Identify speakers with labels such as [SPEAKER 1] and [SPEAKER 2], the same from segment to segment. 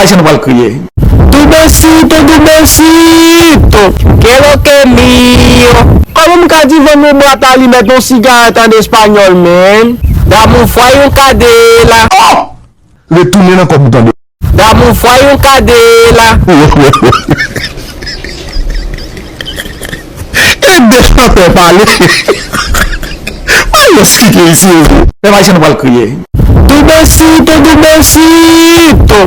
[SPEAKER 1] Vai ser no balcão. Tu besito, que lo que mío. Como um cadinho vamos botar ali, meter um cigarro em espanhol, man. Dá-me um foi um cadela.
[SPEAKER 2] Retourner na computador.
[SPEAKER 1] Dá-me um foi um cadela.
[SPEAKER 2] Deixa eu falar. Olha o que é isso.
[SPEAKER 1] Vai ser no balcão. Tu besito,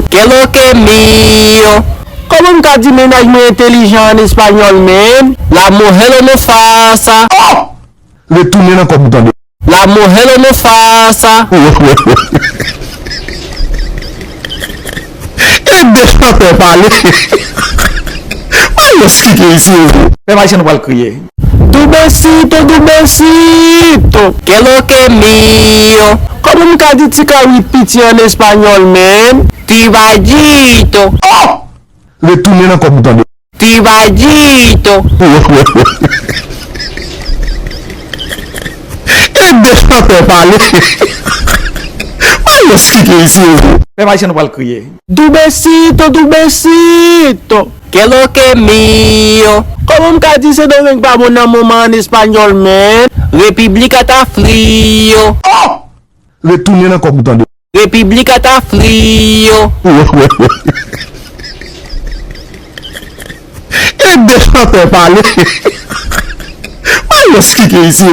[SPEAKER 1] que lo que mío. Como um cadinho menos inteligente em espanhol, man. La mujer não faça.
[SPEAKER 2] Retourner na computador.
[SPEAKER 1] La mujer não faça.
[SPEAKER 2] Deixa eu falar. Olha o que é isso.
[SPEAKER 1] Vai ser no balcão. Tu besito, que lo que mío. Como um cadinho fica repetindo em espanhol, man. Tibadito.
[SPEAKER 2] Retourner na computador.
[SPEAKER 1] Tibadito.
[SPEAKER 2] Deixa eu falar. Olha o que é isso.
[SPEAKER 1] Vai ser no balcão. Tu besito, que lo que mío. Como um cadinho você não vem para mon moment em espanhol, man. República tá frio.
[SPEAKER 2] Retourner na computador.
[SPEAKER 1] República tá frio.
[SPEAKER 2] Deixa eu falar. Olha o que é isso.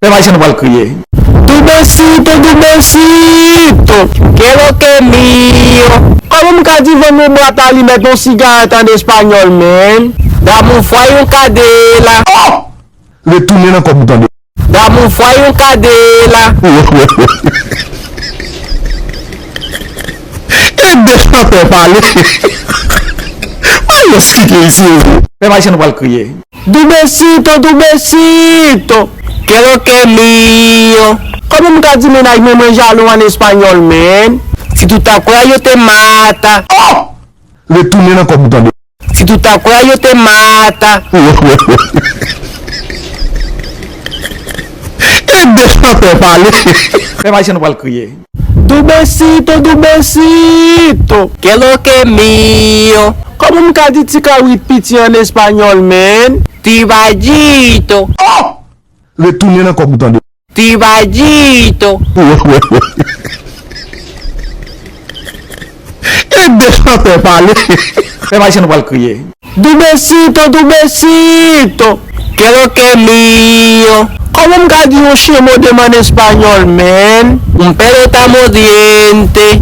[SPEAKER 1] Vai ser no balcão. Tu besito, que lo que mío. Como um cadinho vamos botar ali, meter um cigarro em espanhol, man. Dá-me um foi um cadela.
[SPEAKER 2] Retourner na computador.
[SPEAKER 1] Dá-me um foi um cadela.
[SPEAKER 2] Deixa eu falar. Olha o que é isso.
[SPEAKER 1] Vai ser no balcão. Tu besito, que lo que mío. Como um cadinho menos me manjalo em espanhol, man. Se tu tá com eu te mata.
[SPEAKER 2] Retourner na computador.
[SPEAKER 1] Se tu tá com eu te mata.
[SPEAKER 2] Deixa eu falar.
[SPEAKER 1] Vai ser no balcão. Tu besito, que lo que mío. Como um cadinho fica repetindo em espanhol, man. Tibadito.
[SPEAKER 2] Retourner na computador.
[SPEAKER 1] Tibadito.
[SPEAKER 2] Deixa eu falar.
[SPEAKER 1] Vai ser no balcão. Tu besito, que lo que mío. Como um cadinho chamo de man espanhol, man. Pero estamos diente.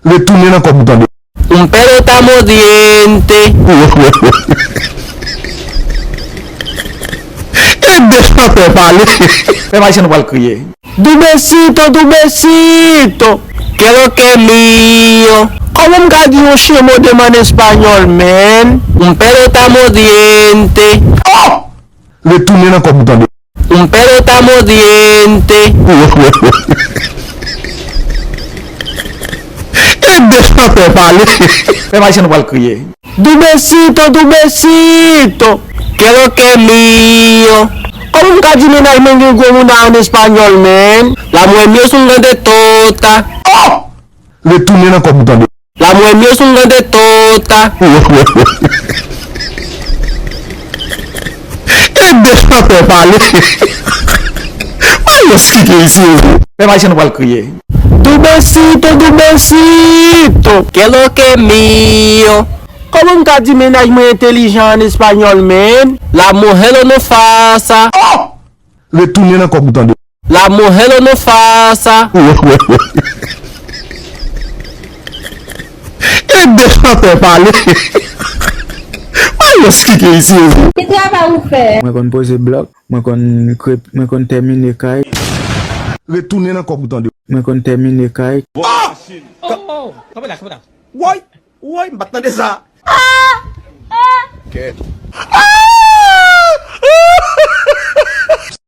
[SPEAKER 2] Retourner na computador.
[SPEAKER 1] Pero estamos diente.
[SPEAKER 2] Deixa eu falar.
[SPEAKER 1] Vai ser no balcão. Tu besito, que lo que mío. Como um cadinho chamo de man espanhol, man. Pero estamos diente.
[SPEAKER 2] Retourner na computador.
[SPEAKER 1] Pero estamos diente.
[SPEAKER 2] Deixa eu falar.
[SPEAKER 1] Vai ser no balcão. Tu besito, que lo que mío. Como um cadinho menos me en espanhol, man. La mujer mío es un grande tota.
[SPEAKER 2] Retourner na computador.
[SPEAKER 1] La mujer mío es un grande tota.
[SPEAKER 2] Deixa eu falar. Olha o que é isso.
[SPEAKER 1] Vai ser no balcão. Tu besito, que lo que mío. Como um cadinho menos inteligente em espanhol, man. La mujer não faça.
[SPEAKER 2] Retourner na computador.
[SPEAKER 1] La mujer não faça.
[SPEAKER 2] Deixa eu falar. Olha o que é isso.
[SPEAKER 3] Que travail vous fait?
[SPEAKER 4] Moi kon pose bloc, moi kon terminer kay,
[SPEAKER 2] Retourner na computador.
[SPEAKER 4] moi kon terminer kay.
[SPEAKER 1] Woi, batang desa.
[SPEAKER 2] Ah!